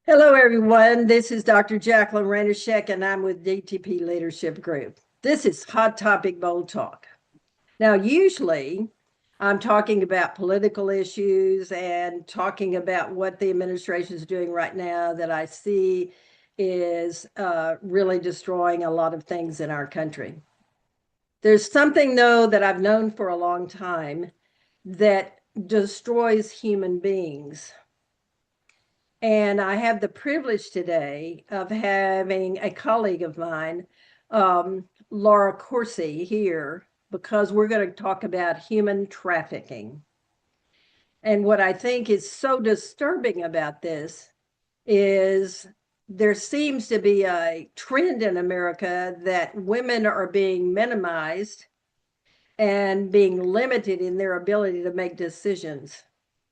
Hello, everyone. This is Dr. Jacqueline Ranishek, and I'm with DTP-Leadership Group. This is Hot Topic Bold Talk. Now, usually I'm talking about political issues and talking about what the administration is doing right now that I see is really destroying a lot of things in our country. There's something, though, that I've known for a long time that destroys human beings. And I have the privilege today of having a colleague of mine, Laura Corsi, here because we're going to talk about human trafficking. And what I think is so disturbing about this is there seems to be a trend in America that women are being minimized and being limited in their ability to make decisions.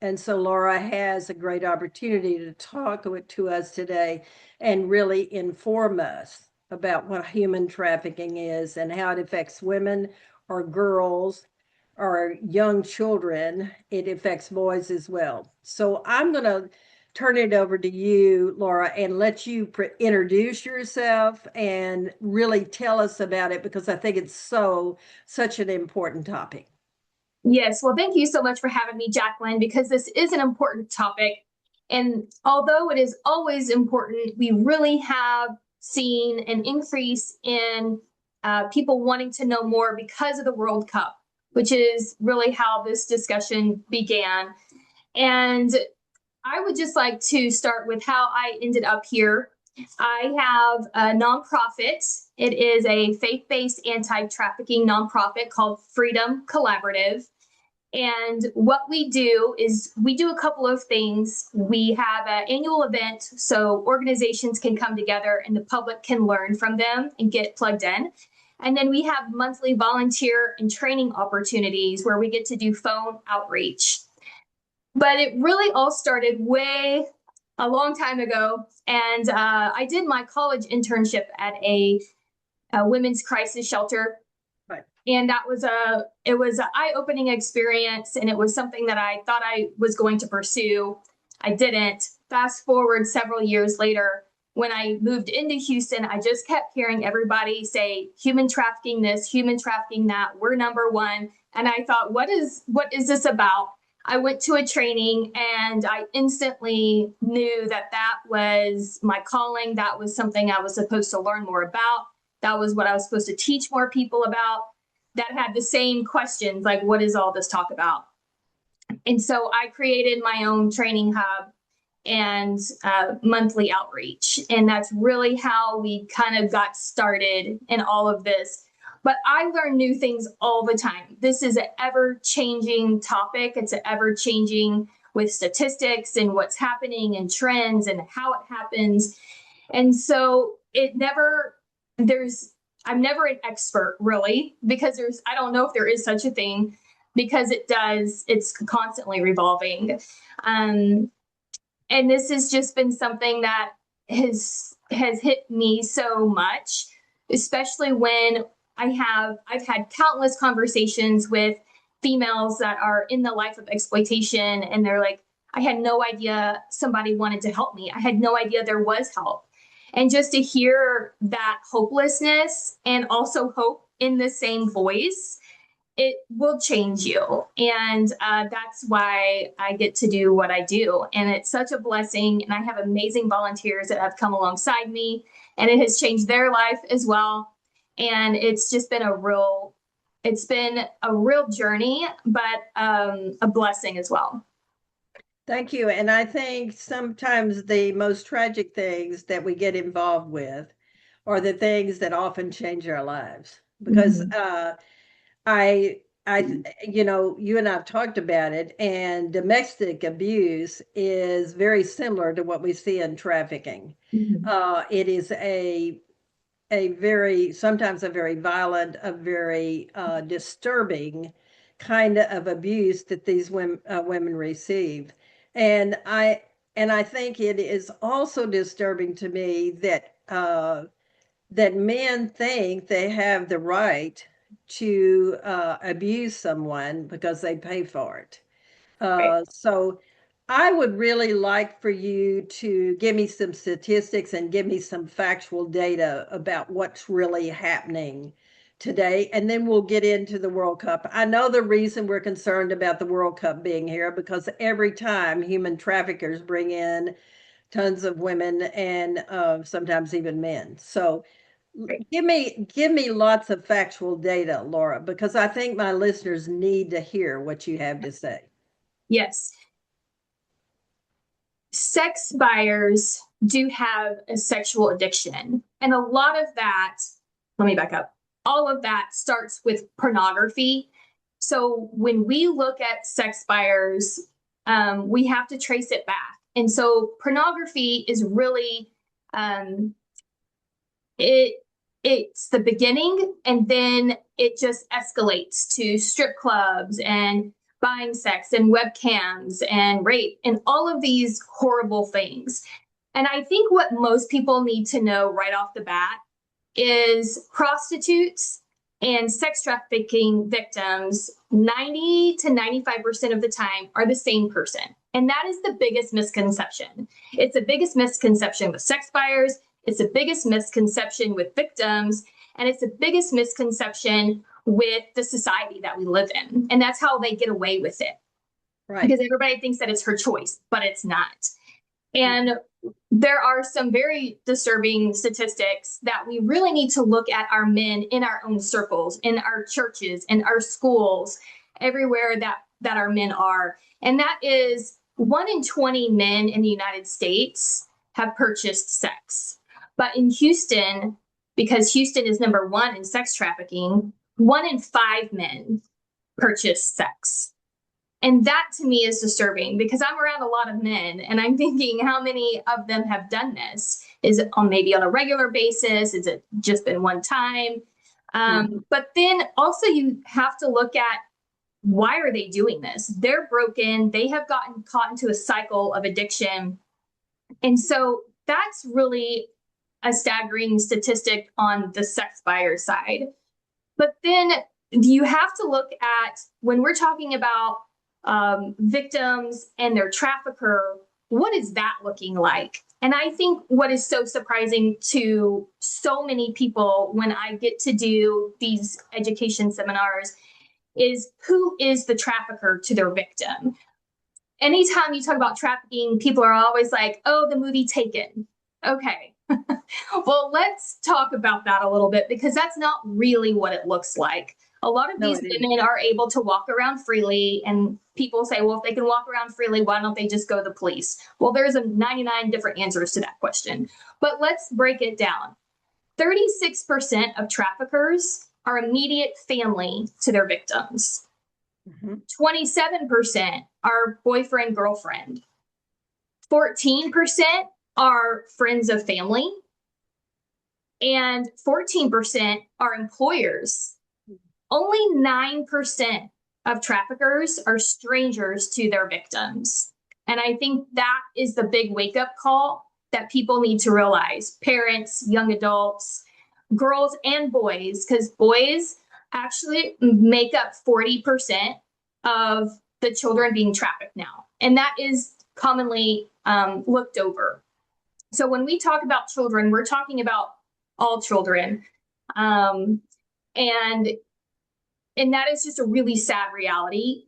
And so Laura has a great opportunity to talk to us today and really inform us about what human trafficking is and how it affects women or girls or young children. It affects boys as well. So I'm going to turn it over to you, Laura, and let you introduce yourself and really tell us about it because I think it's such an important topic. Yes, well, thank you so much for having me, Jacqueline, because this is an important topic. And although it is always important, we really have seen an increase in people wanting to know more because of the World Cup, which is really how this discussion began. And I would just like to start with how I ended up here. I have a nonprofit. It is a faith-based anti-trafficking nonprofit called Freedom Collaborative. And what we do is we do a couple of things. We have an annual event so organizations can come together and the public can learn from them and get plugged in. And then we have monthly volunteer and training opportunities where we get to do phone outreach. But it really all started way a long time ago. And I did my college internship at a women's crisis shelter, Right. and it was an eye-opening experience, and it was something that I thought I was going to pursue. I didn't. Fast forward several years later, when I moved into Houston, I just kept hearing everybody say human trafficking this, human trafficking that, we're number one. And I thought, what is this about? I went to a training and I instantly knew that that was my calling. That was something I was supposed to learn more about. That was what I was supposed to teach more people about that had the same questions, like, what is all this talk about? And so I created my own training hub and monthly outreach. And that's really how we kind of got started in all of this. But I learn new things all the time. This is an ever changing topic. It's an ever changing with statistics and what's happening and trends and how it happens. And so I'm never an expert really because I don't know if there is such a thing because it's constantly revolving. Um, and this has just been something that has hit me so much, especially when I've had countless conversations with females that are in the life of exploitation, and they're like, I had no idea somebody wanted to help me. I had no idea there was help. And just to hear that hopelessness and also hope in the same voice, it will change you. And that's why I get to do what I do. And it's such a blessing. And I have amazing volunteers that have come alongside me, and it has changed their life as well. And it's been a real journey, but a blessing as well. Thank you. And I think sometimes the most tragic things that we get involved with are the things that often change our lives. Because Mhm. you and I've talked about it, and domestic abuse is very similar to what we see in trafficking. Mhm. It is sometimes a very violent, a very disturbing kind of abuse that these women receive. And I think it is also disturbing to me that men think they have the right to abuse someone because they pay for it. Right. So I would really like for you to give me some statistics and give me some factual data about what's really happening today. And then we'll get into the World Cup. I know the reason we're concerned about the World Cup being here because every time human traffickers bring in tons of women and sometimes even men. So give me lots of factual data, Laura, because I think my listeners need to hear what you have to say. Yes. Sex buyers do have a sexual addiction. And a lot of that, let me back up. All of that starts with pornography. So when we look at sex buyers, we have to trace it back. And so pornography is really it's the beginning, and then it just escalates to strip clubs and buying sex and webcams and rape and all of these horrible things. And I think what most people need to know right off the bat is prostitutes and sex trafficking victims 90 to 95% of the time are the same person. And that is the biggest misconception. It's the biggest misconception with sex buyers. It's the biggest misconception with victims. And it's the biggest misconception with the society that we live in. And that's how they get away with it. Right. Because everybody thinks that it's her choice, but it's not. And there are some very disturbing statistics that we really need to look at our men in our own circles, in our churches, in our schools, everywhere that our men are. And that is 1 in 20 men in the United States have purchased sex. But in Houston, because Houston is number 1 in sex trafficking, 1 in 5 men purchase sex. And that to me is disturbing because I'm around a lot of men and I'm thinking how many of them have done this? Is it maybe on a regular basis? Is it just been one time? But then also you have to look at why are they doing this? They're broken. They have gotten caught into a cycle of addiction. And so that's really a staggering statistic on the sex buyer side. But then you have to look at when we're talking about victims and their trafficker, what is that looking like? And I think what is so surprising to so many people when I get to do these education seminars is who is the trafficker to their victim. Anytime you talk about trafficking, people are always like, oh, the movie Taken. Okay. Well, let's talk about that a little bit because that's not really what it looks like. A lot of these women are able to walk around freely, and people say, well, if they can walk around freely, why don't they just go to the police? Well, there's a 99 different answers to that question, but let's break it down. 36% of traffickers are immediate family to their victims. 27% are boyfriend, girlfriend. 14% are friends of family. And 14% are employers. Only 9% of traffickers are strangers to their victims. And I think that is the big wake-up call that people need to realize. Parents, young adults, girls and boys, because boys actually make up 40% of the children being trafficked now. And that is commonly looked over. So when we talk about children, we're talking about all children. And that is just a really sad reality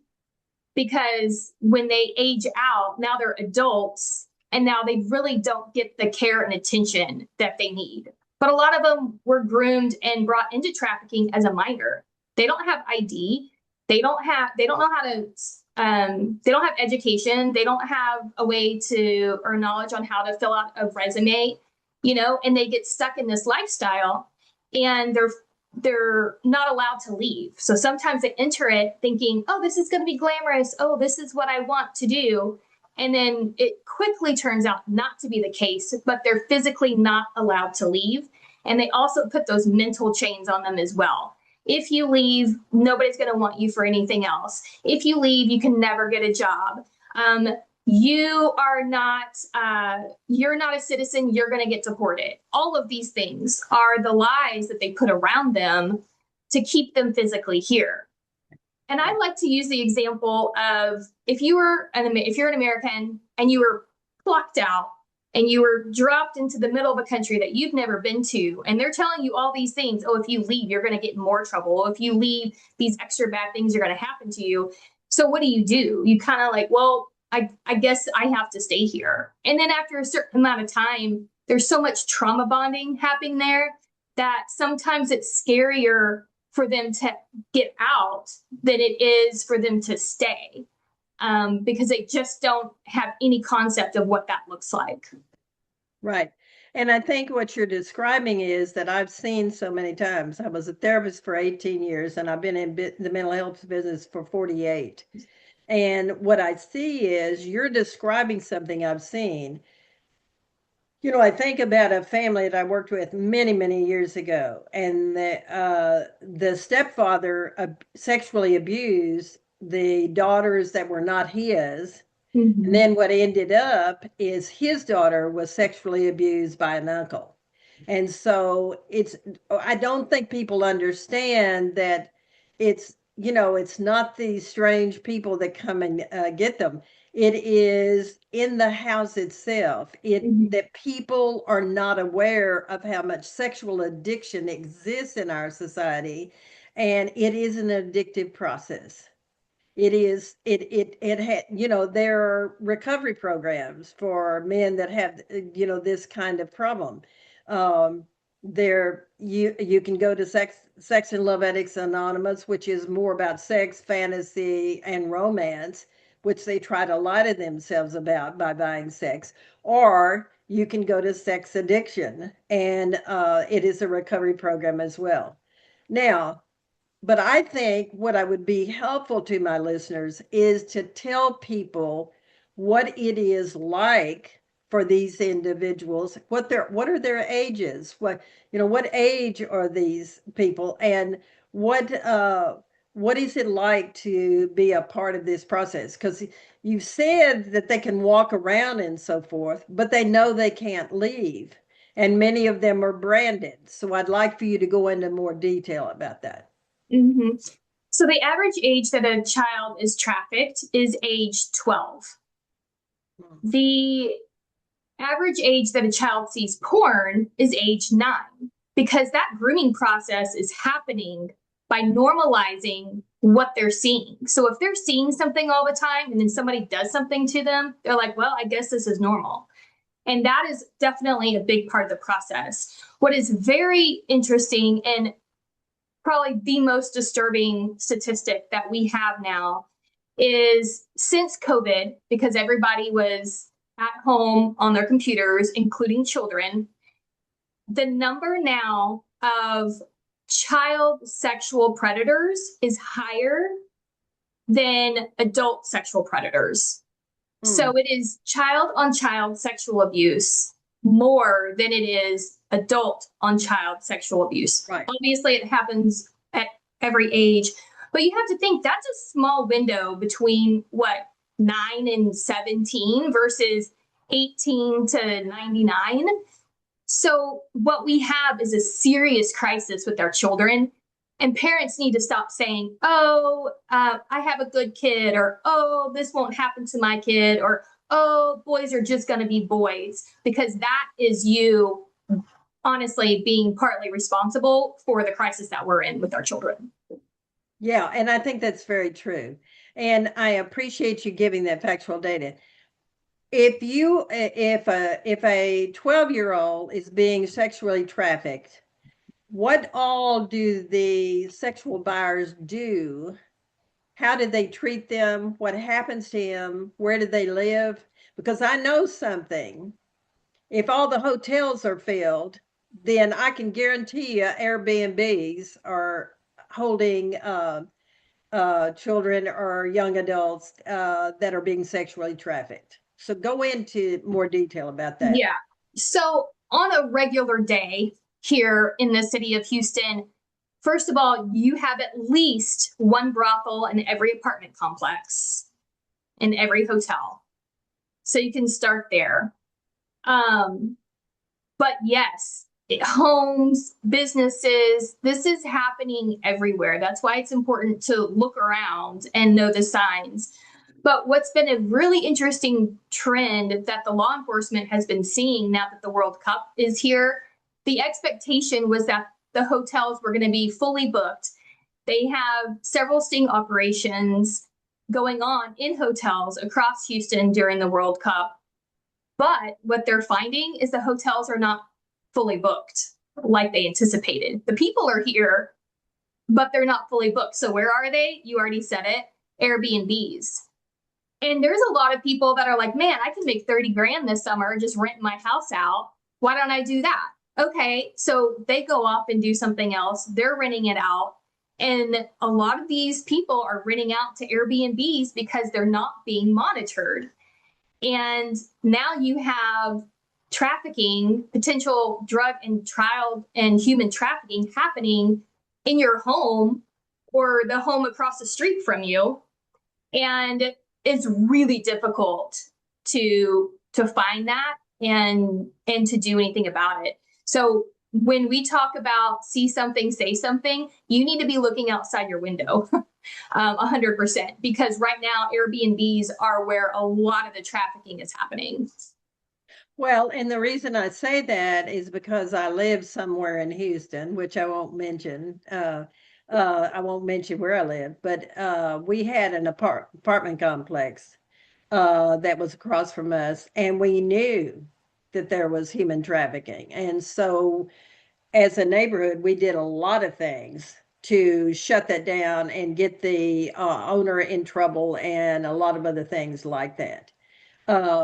because when they age out, now they're adults and now they really don't get the care and attention that they need. But a lot of them were groomed and brought into trafficking as a minor. They don't have ID. They don't know how to, they don't have education. They don't have a way to, or knowledge on how to fill out a resume, and they get stuck in this lifestyle and they're not allowed to leave. So sometimes they enter it thinking, oh, this is going to be glamorous. Oh, this is what I want to do. And then it quickly turns out not to be the case, but they're physically not allowed to leave. And they also put those mental chains on them as well. If you leave, nobody's going to want you for anything else. If you leave, you can never get a job. You're not a citizen, you're going to get deported. All of these things are the lies that they put around them to keep them physically here. And I like to use the example of if you're an American and you were plucked out and you were dropped into the middle of a country that you've never been to, and they're telling you all these things. Oh, if you leave, you're going to get in more trouble. If you leave, these extra bad things are going to happen to you. So what do? You kind of like, well, I guess I have to stay here. And then after a certain amount of time, there's so much trauma bonding happening there that sometimes it's scarier for them to get out than it is for them to stay, because they just don't have any concept of what that looks like. Right. And I think what you're describing is that I've seen so many times. I was a therapist for 18 years and I've been in the mental health business for 48. And what I see is you're describing something I've seen. I think about a family that I worked with many, many years ago, and the stepfather sexually abused the daughters that were not his. Mm-hmm. And then what ended up is his daughter was sexually abused by an uncle. And so I don't think people understand that it's not these strange people that come and get them. It is in the house itself. That people are not aware of how much sexual addiction exists in our society, and it is an addictive process. There are recovery programs for men that have this kind of problem. You can go to Sex and Love Addicts Anonymous, which is more about sex, fantasy, and romance, which they try to lie to themselves about by buying sex. Or you can go to Sex Addiction, and it is a recovery program as well. Now, but I think what I would be helpful to my listeners is to tell people what it is like for these individuals, what are their ages, what age are these people, and what is it like to be a part of this process? Because you said that they can walk around and so forth, but they know they can't leave, and many of them are branded. So I'd like for you to go into more detail about that. Mm-hmm. So the average age that a child is trafficked is age 12. The average age that a child sees porn is age 9, because that grooming process is happening by normalizing what they're seeing. So if they're seeing something all the time and then somebody does something to them, they're like, well, I guess this is normal. And that is definitely a big part of the process. What is very interesting and probably the most disturbing statistic that we have now is since COVID, because everybody was at home on their computers, including children, the number now of child sexual predators is higher than adult sexual predators. So it is child on child sexual abuse more than it is adult on child sexual abuse. Right. Obviously, it happens at every age, but you have to think that's a small window between 9 and 17 versus 18 to 99. So what we have is a serious crisis with our children, and parents need to stop saying, oh, I have a good kid, or, oh, this won't happen to my kid, or, oh, boys are just going to be boys, because that is you honestly being partly responsible for the crisis that we're in with our children. Yeah, and I think that's very true. And I appreciate you giving that factual data. If a 12-year-old is being sexually trafficked, what all do the sexual buyers do? How did they treat them? What happens to them? Where do they live? Because I know something. If all the hotels are filled, then I can guarantee you Airbnbs are holding children or young adults that are being sexually trafficked. So go into more detail about that. Yeah. So on a regular day here in the city of Houston, first of all, you have at least one brothel in every apartment complex, in every hotel. So you can start there. But yes, homes, businesses. This is happening everywhere. That's why it's important to look around and know the signs. But what's been a really interesting trend that the law enforcement has been seeing now that the World Cup is here, the expectation was that the hotels were going to be fully booked. They have several sting operations going on in hotels across Houston during the World Cup. But what they're finding is the hotels are not fully booked like they anticipated. The people are here, but they're not fully booked. So where are they? You already said it, Airbnbs. And there's a lot of people that are like, man, I can make 30 grand this summer just renting my house out. Why don't I do that? Okay, so they go off and do something else. They're renting it out. And a lot of these people are renting out to Airbnbs because they're not being monitored. And now you have trafficking, potential drug and child and human trafficking happening in your home or the home across the street from you. And it's really difficult to find that and to do anything about it. So when we talk about see something, say something, you need to be looking outside your window 100%, because right now Airbnbs are where a lot of the trafficking is happening. Well, and the reason I say that is because I live somewhere in Houston, which I won't mention. I won't mention where I live, but we had an apartment complex that was across from us, and we knew that there was human trafficking. And so, as a neighborhood, we did a lot of things to shut that down and get the owner in trouble and a lot of other things like that,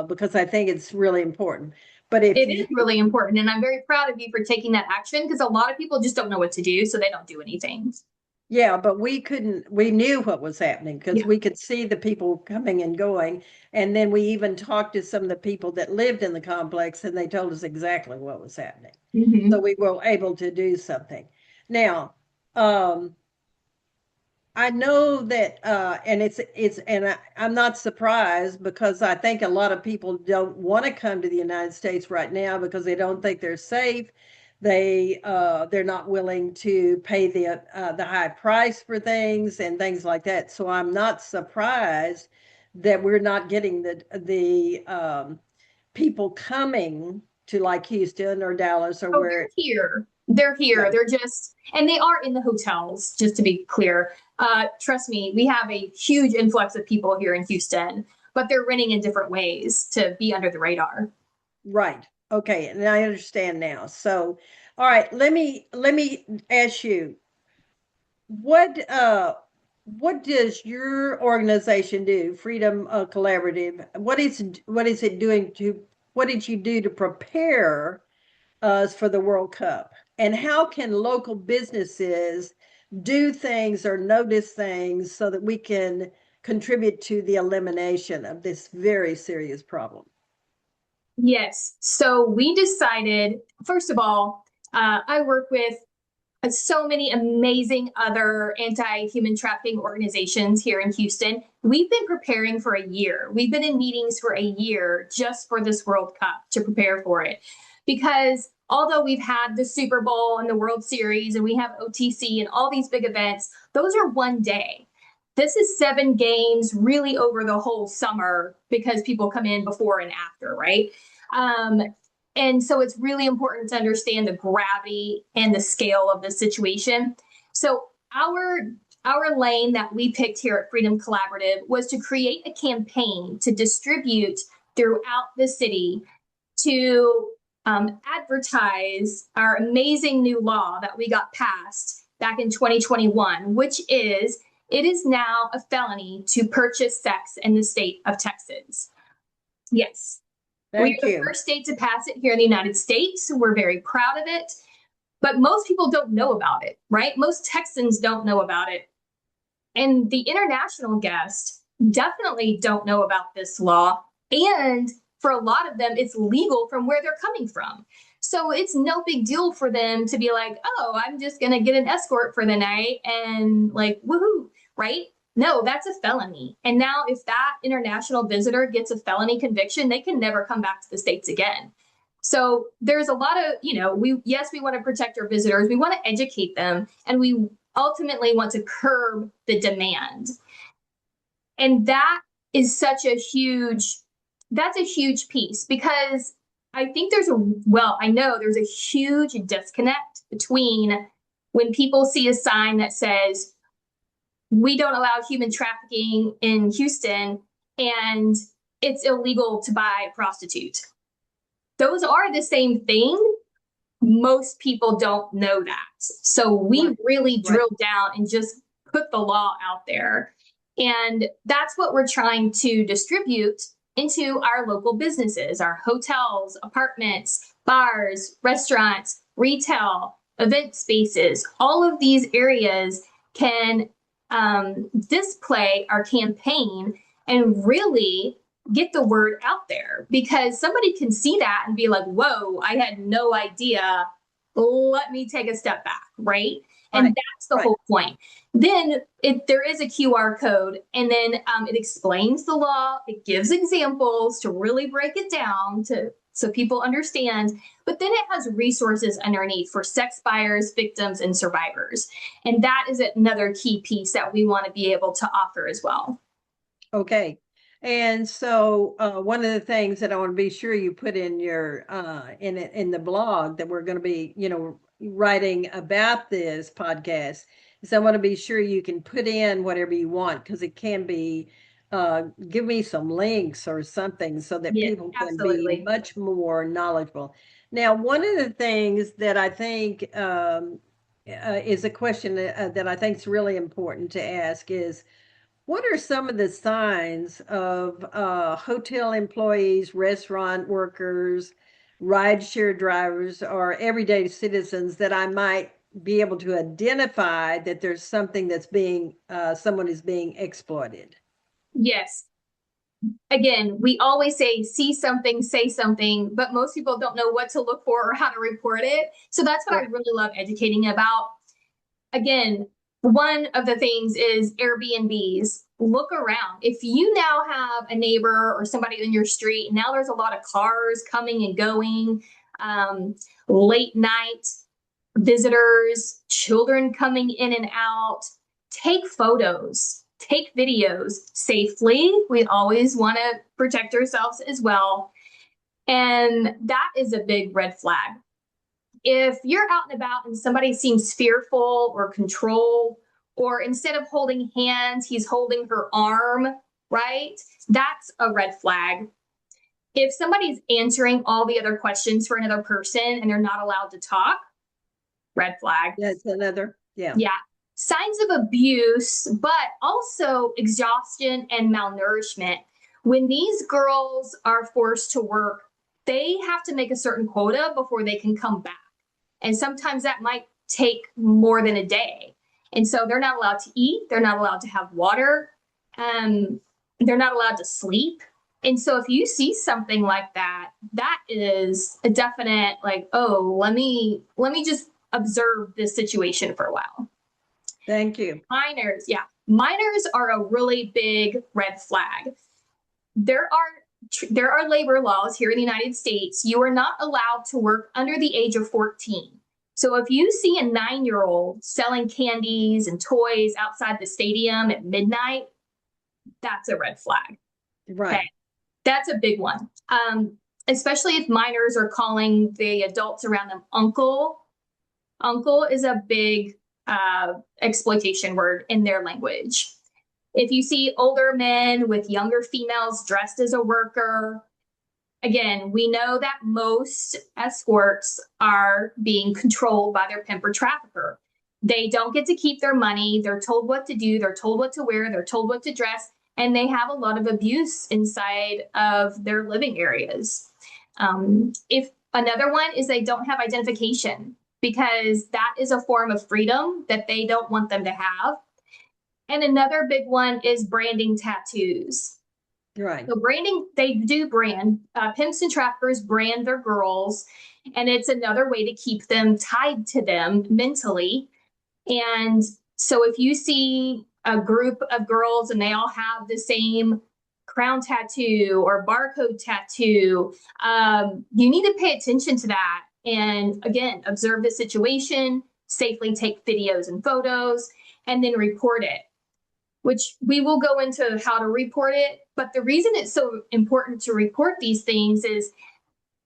because I think it's really important. But if It you, is really important. And I'm very proud of you for taking that action, because a lot of people just don't know what to do. So they don't do anything. yeah, but we knew what was happening because Yeah. we could see the people coming and going. And then we even talked to some of the people that lived in the complex, and they told us exactly what was happening. So Mm-hmm. we were able to do something. Now, I know that, and I'm not surprised, because I think a lot of people don't want to come to the United States right now because they don't think they're safe. They're not willing to pay the high price for things and things like that. So I'm not surprised that we're not getting the people coming to like Houston or Dallas or Oh, where. they're here. They're here. Yeah. They're just, and they are in the hotels, just to be clear. Trust me, we have a huge influx of people here in Houston, but they're renting in different ways to be under the radar. Right. Okay, and I understand now. So, all right, let me ask you, what what does your organization do, Freedom Collaborative? What is it doing to what did you do to prepare us for the World Cup? And how can local businesses do things or notice things so that we can contribute to the elimination of this very serious problem? Yes. So we decided, first of all, I work with so many amazing other anti-human trafficking organizations here in Houston. We've been preparing for a year. We've been in meetings for a year just for this World Cup to prepare for it. Because although we've had the Super Bowl and the World Series and we have OTC and all these big events, those are one day. This is 7 games really over the whole summer because people come in before and after, right? Um, and so it's really important to understand the gravity and the scale of the situation. So our lane that we picked here at Freedom Collaborative was to create a campaign to distribute throughout the city to advertise our amazing new law that we got passed back in 2021, which is it is now a felony to purchase sex in the state of Texas. Yes. We Thank are the you. first state to pass it here in the United States. We're very proud of it, but most people don't know about it, right? Most Texans don't know about it. And the international guests definitely don't know about this law. And for a lot of them, it's legal from where they're coming from. So it's no big deal for them to be like, oh, I'm just going to get an escort for the night and like, woohoo, right? No, that's a felony. And now if that international visitor gets a felony conviction, they can never come back to the States again. So there's a lot of, we want to protect our visitors, we want to educate them, and we ultimately want to curb the demand. And that is such a huge, that's a huge piece, because I think I know there's a huge disconnect between when people see a sign that says, we don't allow human trafficking in Houston, and it's illegal to buy a prostitute. Those are the same thing. Most people don't know that. So we really drill down and just put the law out there. And that's what we're trying to distribute into our local businesses, our hotels, apartments, bars, restaurants, retail, event spaces. All of these areas can display our campaign and really get the word out there, because somebody can see that and be like, whoa, I had no idea. Let me take a step back, right? And that's the whole point. Then there is a QR code, and then it explains the law. It gives examples to really break it down so people understand. But then it has resources underneath for sex buyers, victims, and survivors. And that is another key piece that we want to be able to offer as well. Okay. And so one of the things that I want to be sure you put in your in the blog that we're going to be, writing about this podcast is I want to be sure you can put in whatever you want, because it can be give me some links or something so that people can be much more knowledgeable. Now, one of the things that I think is a question that I think is really important to ask is, what are some of the signs of hotel employees, restaurant workers, rideshare drivers, or everyday citizens that I might be able to identify that there's something that's someone is being exploited? Yes. Again, we always say, see something, say something, but most people don't know what to look for or how to report it. So that's what I really love educating about. Again, one of the things is Airbnbs. Look around. If you now have a neighbor or somebody in your street, now there's a lot of cars coming and going, late night visitors, children coming in and out, take photos, take videos safely. We always want to protect ourselves as well. And that is a big red flag. If you're out and about and somebody seems fearful or controlled, or instead of holding hands, he's holding her arm, right? That's a red flag. If somebody's answering all the other questions for another person and they're not allowed to talk, red flag. That's another, yeah. Signs of abuse, but also exhaustion and malnourishment. When these girls are forced to work, they have to make a certain quota before they can come back. And sometimes that might take more than a day. And so they're not allowed to eat. They're not allowed to have water. They're not allowed to sleep. And so if you see something like that, that is a definite, like, oh, let me just observe this situation for a while. Thank you. Minors. Yeah. Minors are a really big red flag. There are labor laws here in the United States. You are not allowed to work under the age of 14. So if you see a 9-year-old selling candies and toys outside the stadium at midnight, that's a red flag. Right. Okay. That's a big one. Especially if minors are calling the adults around them uncle. Uncle is a big exploitation word in their language. If you see older men with younger females dressed as a worker, again, we know that most escorts are being controlled by their pimp or trafficker. They don't get to keep their money. They're told what to do. They're told what to wear. They're told what to dress. And they have a lot of abuse inside of their living areas. If another one is they don't have identification, because that is a form of freedom that they don't want them to have. And another big one is branding tattoos. Right. So branding, they do brand. Pimps and traffickers brand their girls, and it's another way to keep them tied to them mentally. And so if you see a group of girls and they all have the same crown tattoo or barcode tattoo, you need to pay attention to that. And again, observe the situation, safely take videos and photos, and then report it, which we will go into how to report it. But the reason it's so important to report these things is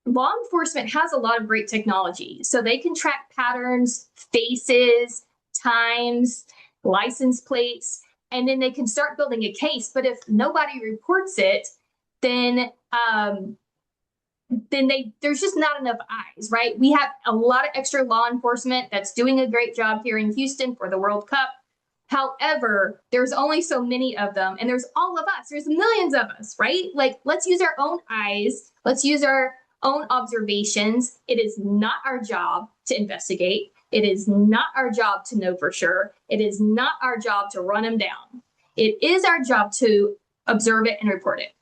law enforcement has a lot of great technology. So they can track patterns, faces, times, license plates, and then they can start building a case. But if nobody reports it, then there's just not enough eyes, right? We have a lot of extra law enforcement that's doing a great job here in Houston for the World Cup. However, there's only so many of them, and there's all of us. There's millions of us, right? Like, let's use our own eyes. Let's use our own observations. It is not our job to investigate. It is not our job to know for sure. It is not our job to run them down. It is our job to observe it and report it.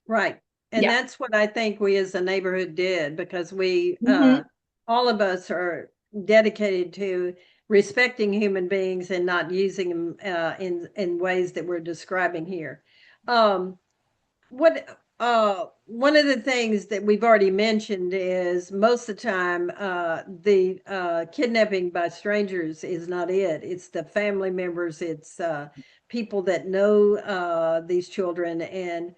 Right. And Yeah. that's what I think we as a neighborhood did, because we, all of us are dedicated to respecting human beings and not using them in ways that we're describing here. One of the things that we've already mentioned is most of the time the kidnapping by strangers is not it. It's the family members. It's people that know these children, and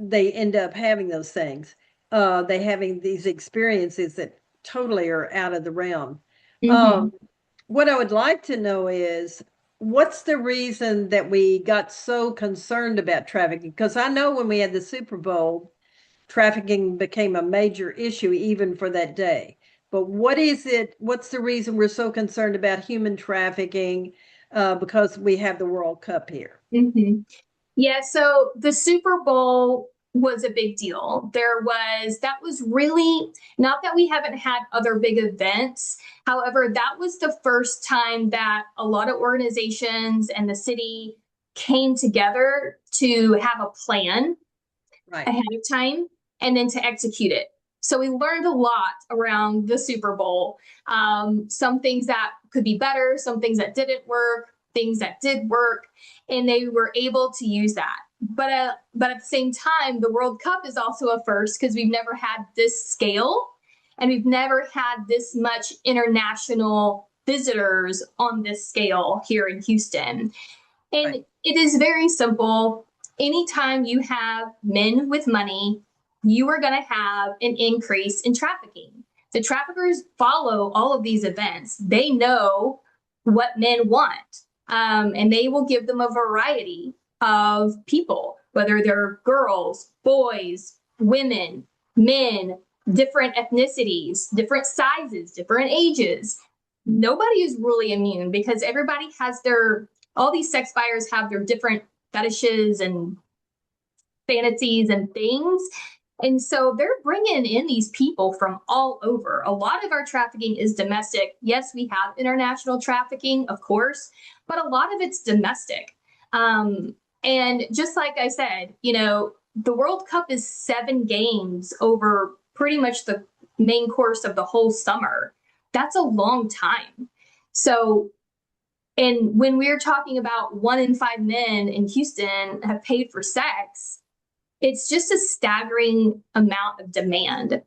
they end up having those things. They having these experiences that totally are out of the realm. What I would like to know is, what's the reason that we got so concerned about trafficking? Because I know when we had the Super Bowl, trafficking became a major issue even for that day. But what is it? What's the reason we're so concerned about human trafficking? Because we have the World Cup here. Yeah, so the Super Bowl was a big deal. That was really, not that we haven't had other big events. However, that was the first time that a lot of organizations and the city came together to have a plan ahead of time and then to execute it. So we learned a lot around the Super Bowl. Some things that could be better, some things that didn't work, things that did work, and they were able to use that. But at the same time, the World Cup is also a first, because we've never had this scale and we've never had this much international visitors on this scale here in Houston. And it is very simple. Anytime you have men with money, you are going to have an increase in trafficking. The traffickers follow all of these events. They know what men want. And they will give them a variety of people, whether they're girls, boys, women, men, different ethnicities, different sizes, different ages. Nobody is really immune, because everybody has all these sex buyers have their different fetishes and fantasies and things. And so they're bringing in these people from all over. A lot of our trafficking is domestic. Yes, we have international trafficking, of course, but a lot of it's domestic. And just like I said, the World Cup is 7 games over pretty much the main course of the whole summer. That's a long time. So, and when we're talking about 1 in 5 men in Houston have paid for sex, it's just a staggering amount of demand.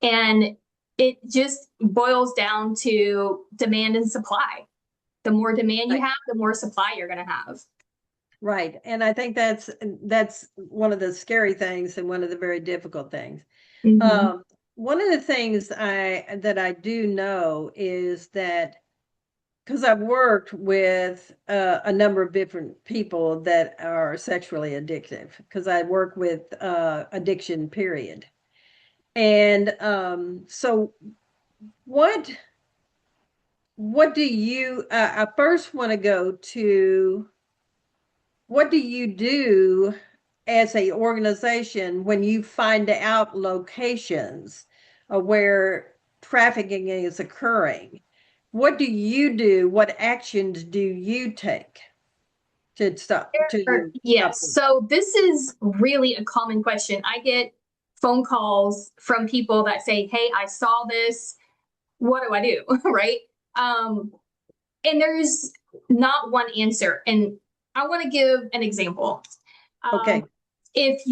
And it just boils down to demand and supply. The more demand you have, the more supply you're going to have. Right. And I think that's one of the scary things and one of the very difficult things. One of the things that I do know is that, because I've worked with a number of different people that are sexually addictive, because I work with addiction, period. And so what do you, I first want to go to, what do you do as a organization when you find out locations where trafficking is occurring? What do you do? What actions do you take to stop? Yes. So this is really a common question. I get phone calls from people that say, "Hey, I saw this. What do I do?" Right? And there's not one answer. And I want to give an example. Okay. if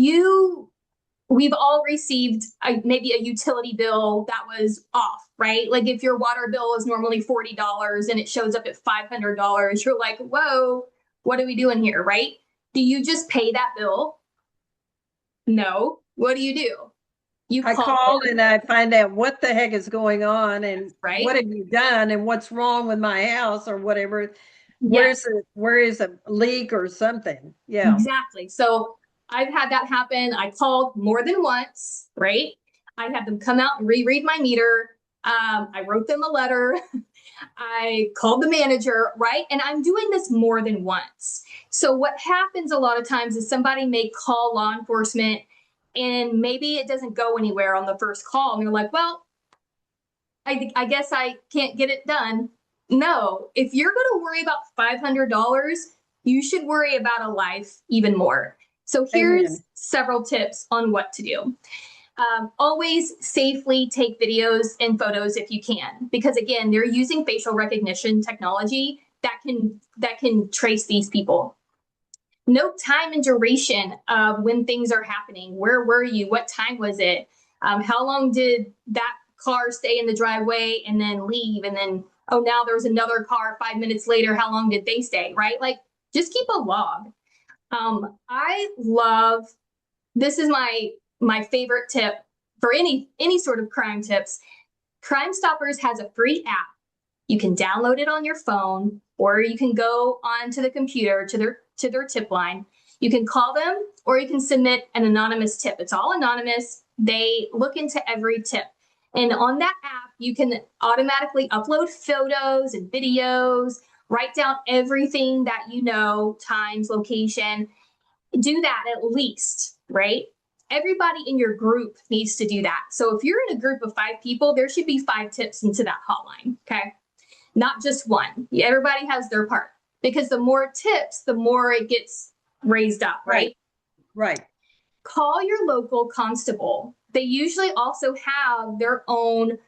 we've all received maybe a utility bill that was off, right? Like if your water bill is normally $40 and it shows up at $500, you're like, whoa, what are we doing here, right? Do you just pay that bill? No. What do? I call and I find out what the heck is going on and right? what have you done and what's wrong with my house or whatever. Yes. Where is a leak or something? Yeah. Exactly. So I've had that happen. I called more than once, right? I had them come out and reread my meter. I wrote them a letter. I called the manager, right? And I'm doing this more than once. So what happens a lot of times is somebody may call law enforcement and maybe it doesn't go anywhere on the first call. And they're like, well, I guess I can't get it done. No, if you're going to worry about $500, you should worry about a life even more. So here's several tips on what to do. Always safely take videos and photos if you can, because again, they're using facial recognition technology that can trace these people. Note time and duration of when things are happening. Where were you? What time was it? How long did that car stay in the driveway and then leave? And then, oh, now there's another car 5 minutes later. How long did they stay? Right? Like, just keep a log. I love, this is my favorite tip for any sort of crime tips. Crime Stoppers has a free app. You can download it on your phone, or you can go onto the computer to their tip line. You can call them, or you can submit an anonymous tip. It's all anonymous. They look into every tip. And on that app, you can automatically upload photos and videos, write down everything that you know, times, location. Do that at least, right? Everybody in your group needs to do that. So if you're in a group of 5 people, there should be 5 tips into that hotline, okay? Not just one. Everybody has their part, because the more tips, the more it gets raised up, right? Right. Call your local constable. They usually also have their own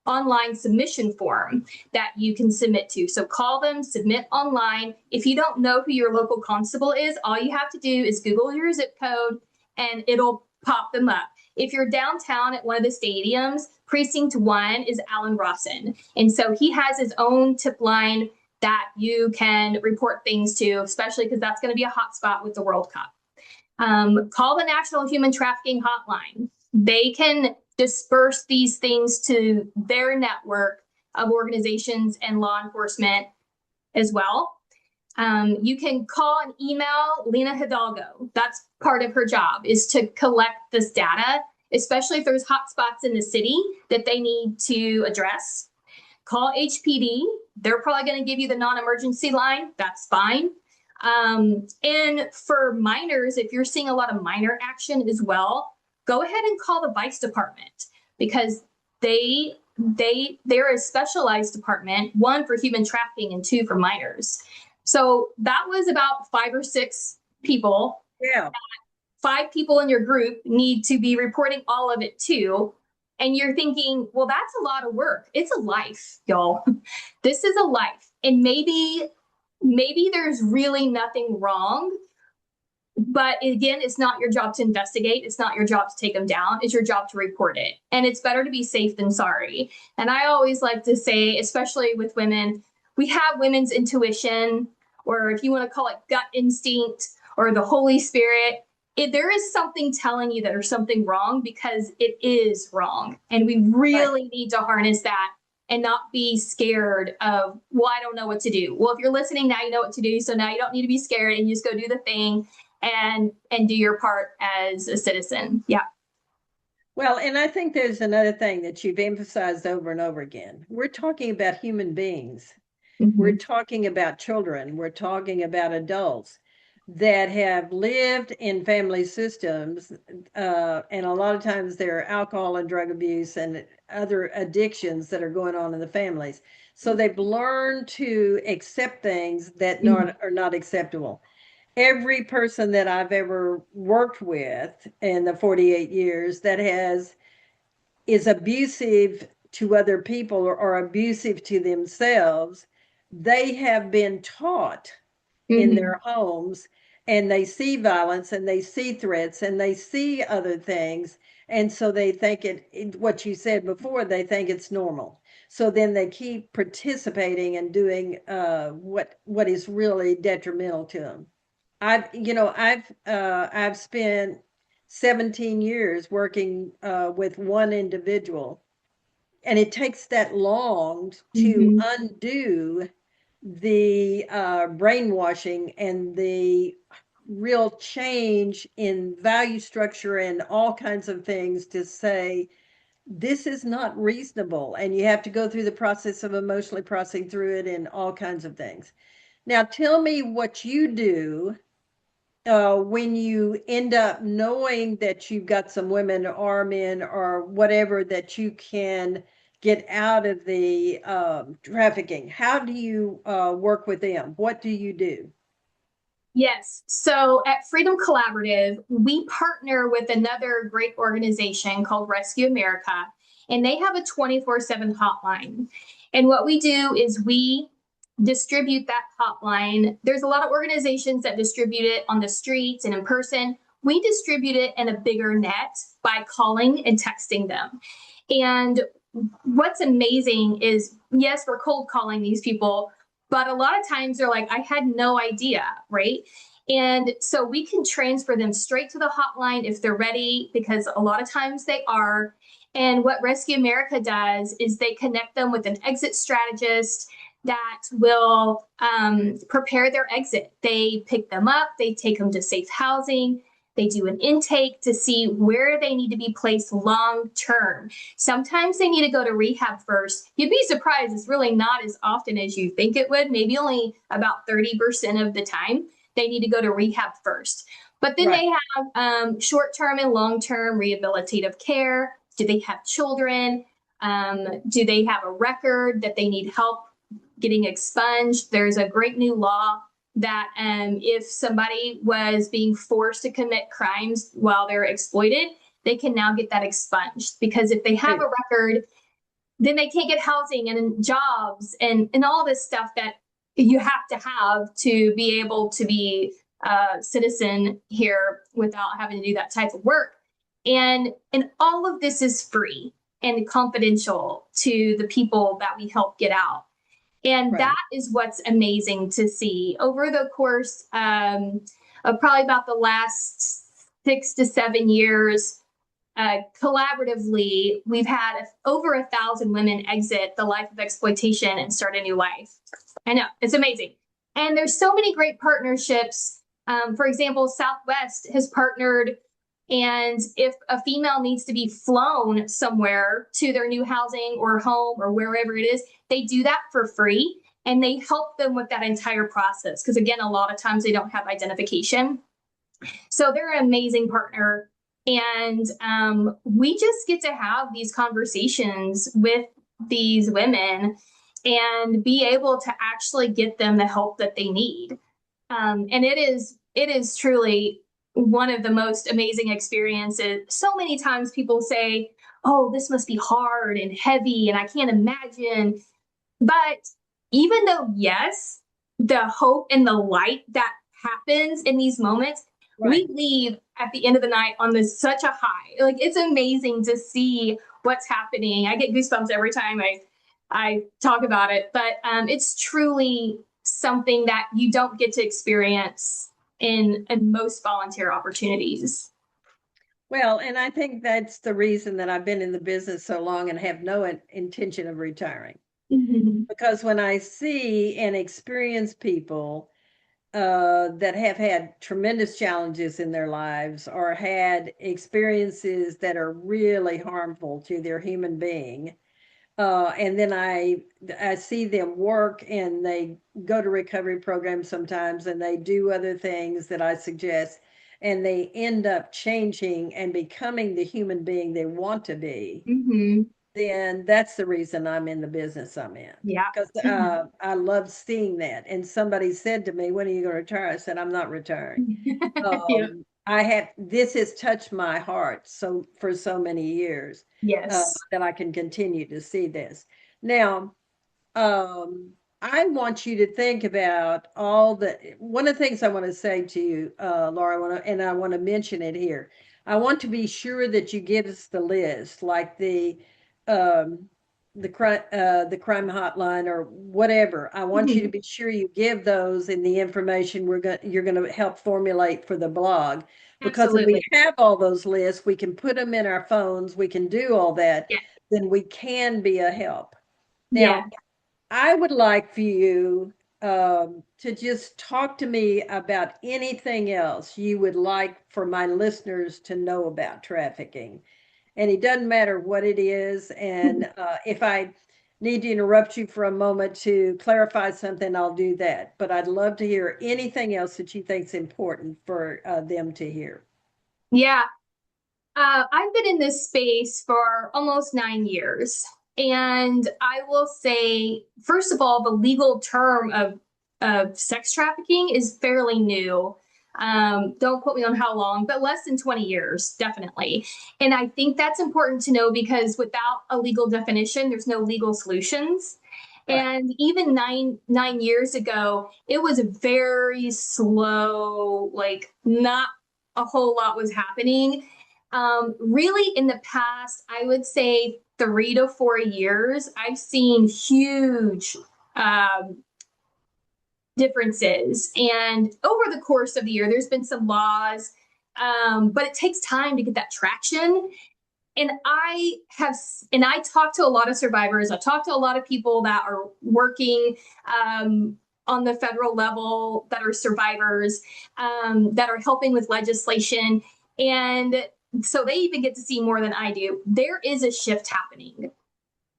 online submission form that you can submit to. So call them, submit online. If you don't know who your local constable is, all you have to do is Google your zip code and it'll pop them up. If you're downtown at one of the stadiums, Precinct 1 is Alan Rawson. And so he has his own tip line that you can report things to, especially because that's going to be a hot spot with the World Cup. Call the National Human Trafficking Hotline. They can disperse these things to their network of organizations and law enforcement as well. You can call and email Lena Hidalgo. That's part of her job, is to collect this data, especially if there's hotspots in the city that they need to address. Call HPD. They're probably going to give you the non-emergency line. That's fine. And for minors, if you're seeing a lot of minor action as well, go ahead and call the Vice Department, because they're a specialized department, 1 for human trafficking and 2 for minors. So that was about 5 or 6 people. Yeah. 5 people in your group need to be reporting all of it too. And you're thinking, well, that's a lot of work. It's a life, y'all. This is a life. And maybe there's really nothing wrong. But again, it's not your job to investigate. It's not your job to take them down. It's your job to report it. And it's better to be safe than sorry. And I always like to say, especially with women, we have women's intuition, or if you want to call it gut instinct or the Holy Spirit. There is something telling you that there's something wrong, because it is wrong. And we really need to harness that and not be scared of, well, I don't know what to do. Well, if you're listening now, you know what to do. So now you don't need to be scared, and you just go do the thing and do your part as a citizen. Yeah. Well, and I think there's another thing that you've emphasized over and over again. We're talking about human beings. Mm-hmm. We're talking about children. We're talking about adults that have lived in family systems, and a lot of times there are alcohol and drug abuse and other addictions that are going on in the families. So they've learned to accept things that are not acceptable. Every person that I've ever worked with in the 48 years that is abusive to other people or abusive to themselves, they have been taught in their homes and they see violence and they see threats and they see other things. And so they think what you said before, they think it's normal. So then they keep participating and doing what is really detrimental to them. I've spent 17 years working with one individual, and it takes that long to Mhm. undo the brainwashing and the real change in value structure and all kinds of things to say this is not reasonable, and you have to go through the process of emotionally processing through it and all kinds of things. Now tell me what you do when you end up knowing that you've got some women or men or whatever that you can get out of the trafficking. How do you work with them? What do you do? Yes. So at Freedom Collaborative, we partner with another great organization called Rescue America, and they have a 24/7 hotline. And what we do is we distribute that hotline. There's a lot of organizations that distribute it on the streets and in person. We distribute it in a bigger net by calling and texting them. And what's amazing is, yes, we're cold calling these people, but a lot of times they're like, I had no idea, right? And so we can transfer them straight to the hotline if they're ready, because a lot of times they are. And what Rescue America does is they connect them with an exit strategist that will prepare their exit. They pick them up, they take them to safe housing, they do an intake to see where they need to be placed long term. Sometimes they need to go to rehab first. You'd be surprised, it's really not as often as you think it would. Maybe only about 30% of the time they need to go to rehab first. But then Right. they have short term and long term rehabilitative care. Do they have children? Do they have a record that they need help getting expunged? There's a great new law that if somebody was being forced to commit crimes while they're exploited, they can now get that expunged, because if they have a record, then they can't get housing and jobs and all this stuff that you have to be able to be a citizen here without having to do that type of work. And all of this is free and confidential to the people that we help get out. And Right. that is what's amazing to see over the course of probably about the last 6 to 7 years. Collaboratively, we've had over 1,000 women exit the life of exploitation and start a new life. I know, it's amazing. And there's so many great partnerships. For example, Southwest has partnered, and if a female needs to be flown somewhere to their new housing or home or wherever it is, they do that for free, and they help them with that entire process. Because again, a lot of times they don't have identification. So they're an amazing partner. And we just get to have these conversations with these women and be able to actually get them the help that they need. And it is truly one of the most amazing experiences. So many times people say, oh, this must be hard and heavy, and I can't imagine. But even though, yes, the hope and the light that happens in these moments, Right. we leave at the end of the night on such a high. Like, it's amazing to see what's happening. I get goosebumps every time I talk about it, but it's truly something that you don't get to experience in most volunteer opportunities. Well, and I think that's the reason that I've been in the business so long and have no intention of retiring. Because when I see and experience people that have had tremendous challenges in their lives or had experiences that are really harmful to their human being, and then I see them work and they go to recovery programs sometimes and they do other things that I suggest, and they end up changing and becoming the human being they want to be. Mm-hmm. Then that's the reason I'm in the business I'm in. Yeah. Because I love seeing that. And somebody said to me, when are you going to retire? I said, I'm not retiring. Yeah. This has touched my heart so for so many years Yes. that I can continue to see this. Now, um, I want you to think about all one of the things I want to say to you, Laura, and I want to mention it here. I want to be sure that you give us the list, like um, the crime hotline or whatever. I want you to Mhm. be sure you give those in the information you're going to help formulate for the blog. Because if we Absolutely. have all those lists, we can put them in our phones, we can do all that, Yeah. then we can be a help. Yeah. Now, I would like for you to just talk to me about anything else you would like for my listeners to know about trafficking. And it doesn't matter what it is. And if I need to interrupt you for a moment to clarify something, I'll do that. But I'd love to hear anything else that you think is important for them to hear. Yeah. I've been in this space for almost 9 years. And I will say, first of all, the legal term of sex trafficking is fairly new. Don't quote me on how long, but less than 20 years, definitely. And I think that's important to know because without a legal definition, there's no legal solutions. Right. And even nine years ago, it was a very slow, like not a whole lot was happening. Really, in the past, I would say 3 to 4 years, I've seen huge um, differences. And over the course of the year, there's been some laws, but it takes time to get that traction. And I talk to a lot of survivors. I've talked to a lot of people that are working on the federal level that are survivors, that are helping with legislation. And so they even get to see more than I do. There is a shift happening.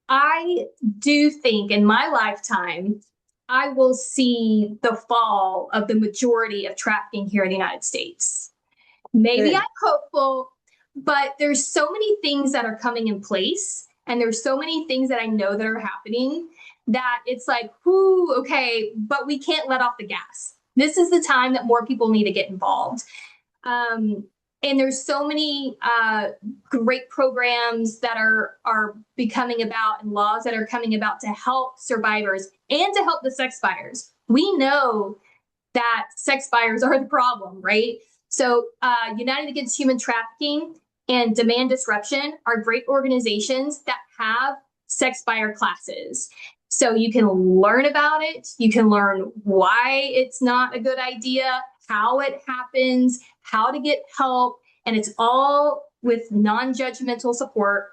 I do think in my lifetime, I will see the fall of the majority of trafficking here in the United States. Maybe I'm Good. hopeful, but there's so many things that are coming in place, and there's so many things that I know that are happening that it's like, whoo, okay, but we can't let off the gas. This is the time that more people need to get involved. Um, and there's so many great programs that are becoming about and laws that are coming about to help survivors and to help the sex buyers. We know that sex buyers are the problem, right? So, United Against Human Trafficking and Demand Disruption are great organizations that have sex buyer classes. So you can learn about it. You can learn why it's not a good idea, how it happens, how to get help. And it's all with non-judgmental support.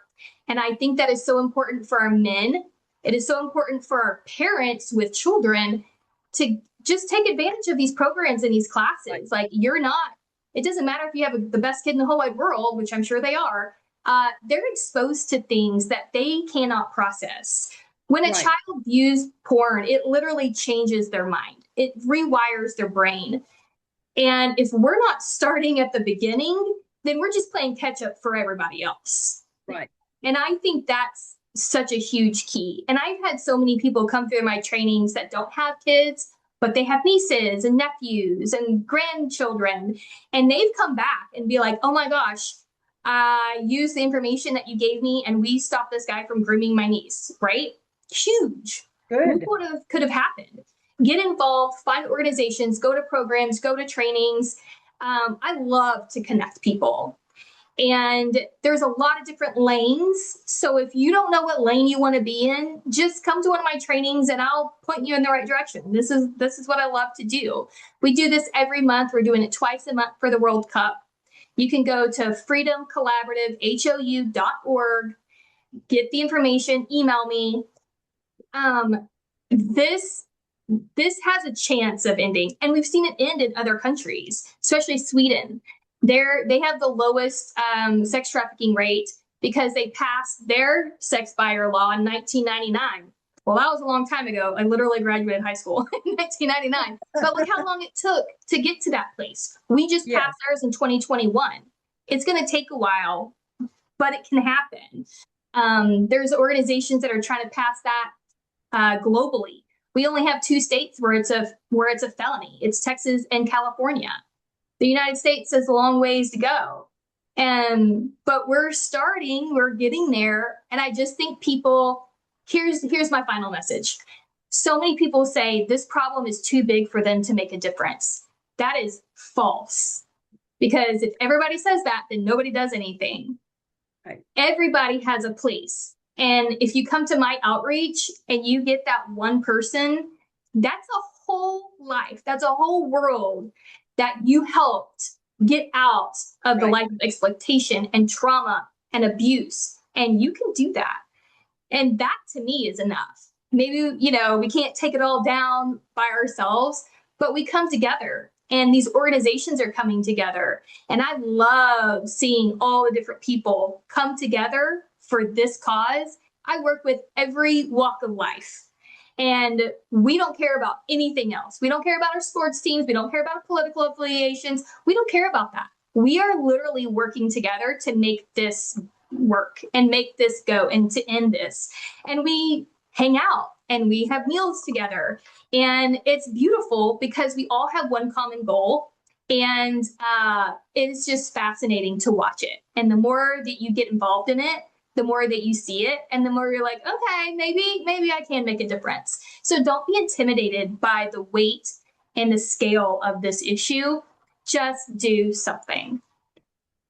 And I think that is so important for our men. It is so important for our parents with children to just take advantage of these programs and these classes. Right. Like you're not, it doesn't matter if you have the best kid in the whole wide world, which I'm sure they are, they're exposed to things that they cannot process. When a Right. child views porn, it literally changes their mind. It rewires their brain. And if we're not starting at the beginning, then we're just playing catch up for everybody else. Right. And I think that's such a huge key. And I've had so many people come through my trainings that don't have kids, but they have nieces and nephews and grandchildren. And they've come back and be like, oh my gosh, I used the information that you gave me and we stopped this guy from grooming my niece, right? Huge. Good. What could have happened? Get involved, find organizations, go to programs, go to trainings. I love to connect people. And there's a lot of different lanes. So if you don't know what lane you want to be in, just come to one of my trainings and I'll point you in the right direction. This is what I love to do. We do this every month. We're doing it twice a month for the World Cup. You can go to freedomcollaborativehou.org, get the information, email me. This has a chance of ending, and we've seen it end in other countries, especially Sweden. They have the lowest sex trafficking rate because they passed their sex buyer law in 1999. Well, that was a long time ago. I literally graduated high school in 1999. But look how long it took to get to that place. We just Yeah. passed ours in 2021. It's going to take a while, but it can happen. There's organizations that are trying to pass that globally. We only have 2 states where it's a felony. It's Texas and California. The United States has a long ways to go. But we're starting, we're getting there. And I just think people, here's my final message. So many people say this problem is too big for them to make a difference. That is false. Because if everybody says that, then nobody does anything. Right. Everybody has a place. And if you come to my outreach and you get that one person, that's a whole life. That's a whole world that you helped get out of the life of exploitation and trauma and abuse. And you can do that. And that to me is enough. Maybe, we can't take it all down by ourselves, but we come together and these organizations are coming together. And I love seeing all the different people come together for this cause. I work with every walk of life. And we don't care about anything else. We don't care about our sports teams. We don't care about our political affiliations. We don't care about that. We are literally working together to make this work and make this go and to end this. And we hang out and we have meals together. And it's beautiful because we all have one common goal. And it's just fascinating to watch it. And the more that you get involved in it, the more that you see it, and the more you're like, okay, maybe I can make a difference. So don't be intimidated by the weight and the scale of this issue. Just do something.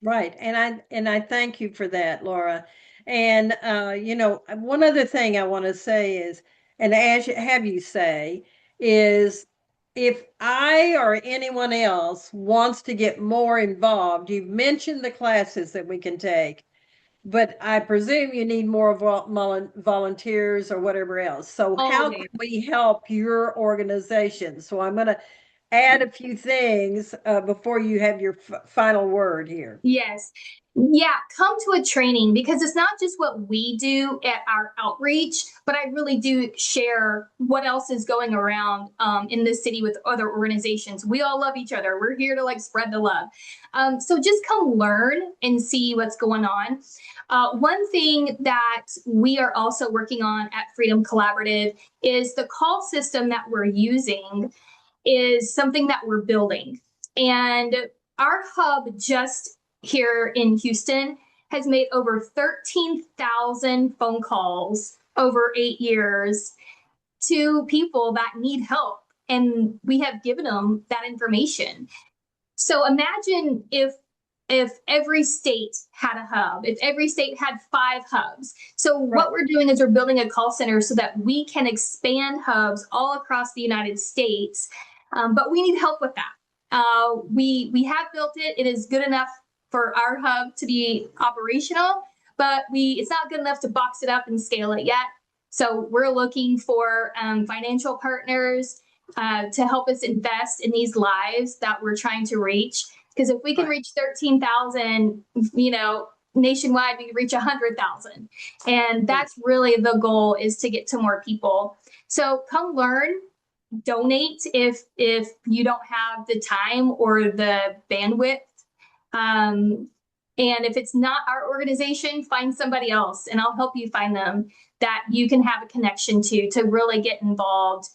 Right. And I thank you for that, Laura. And one other thing I want to say is, and have you say, is if I or anyone else wants to get more involved, you've mentioned the classes that we can take, but I presume you need more volunteers or whatever else. So how can we help your organization? So I'm going to add a few things before you have your final word here. Yes. Yeah, come to a training because it's not just what we do at our outreach, but I really do share what else is going around in this city with other organizations. We all love each other. We're here to spread the love. So just come learn and see what's going on. One thing that we are also working on at Freedom Collaborative is the call system that we're using is something that we're building. And our hub just here in Houston has made over 13,000 phone calls over 8 years to people that need help. And we have given them that information. So imagine if every state had a hub, if every state had 5 hubs. So what we're doing is we're building a call center so that we can expand hubs all across the United States. But we need help with that. We have built it. It is good enough for our hub to be operational, but it's not good enough to box it up and scale it yet. So we're looking for financial partners to help us invest in these lives that we're trying to reach. Because if we can reach 13,000, nationwide, we can reach 100,000. And that's really the goal, is to get to more people. So come learn, donate if you don't have the time or the bandwidth. And if it's not our organization, find somebody else and I'll help you find them that you can have a connection to really get involved.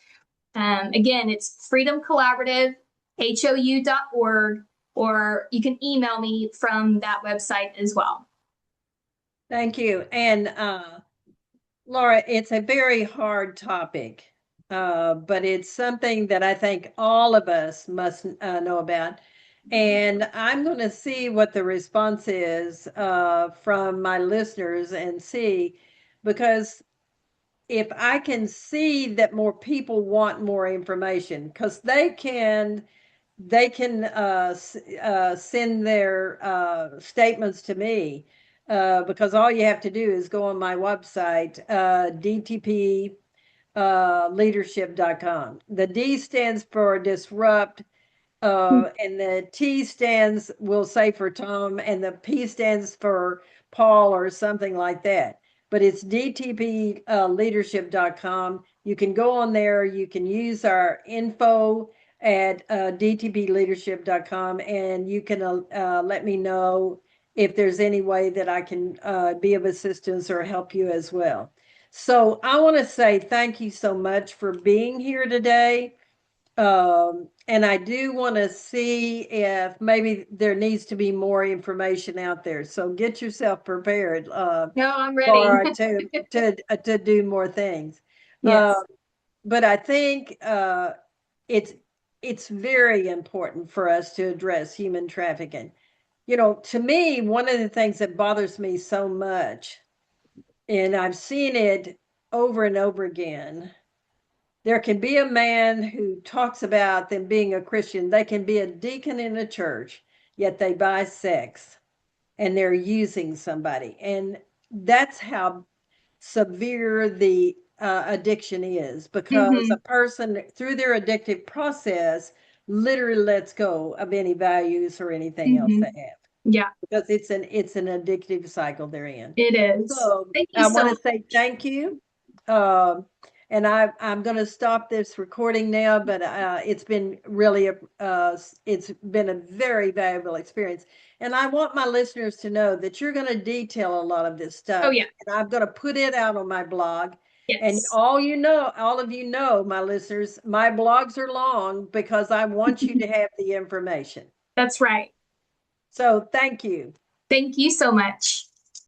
Again, it's Freedom Collaborative, HOU.org, or you can email me from that website as well. Thank you. And Laura, it's a very hard topic, but it's something that I think all of us must know about. And I'm going to see what the response is from my listeners and see, because if I can see that more people want more information, because they can send their statements to me, because all you have to do is go on my website, DTP-Leadership.com. The D stands for disrupt, and the T stands, will say, for Tom, and the P stands for Paul or something like that. But it's DTP-Leadership.com. You can go on there. You can use our info at DTP-Leadership.com, and you can let me know if there's any way that I can be of assistance or help you as well. So I want to say thank you so much for being here today. And I do want to see if maybe there needs to be more information out there. So get yourself prepared. No, I'm ready. To do more things. Yes. but I think it's very important for us to address human trafficking. You know, to me, one of the things that bothers me so much, and I've seen it over and over again, there can be a man who talks about them being a Christian. They can be a deacon in a church, yet they buy sex and they're using somebody. And that's how severe the addiction is, because a person through their addictive process literally lets go of any values or anything else they have, Yeah, because it's an addictive cycle they're in. it is. So Thank you I so want to much. say thank you. And I'm going to stop this recording now, but it's been really, it's been a very valuable experience. And I want my listeners to know that you're going to detail a lot of this Oh, stuff. yeah. And I'm going to put it out on my blog. And Yes. all of you know, my listeners, my blogs are long because I want you to have the information. That's right. So thank you. Thank you so much.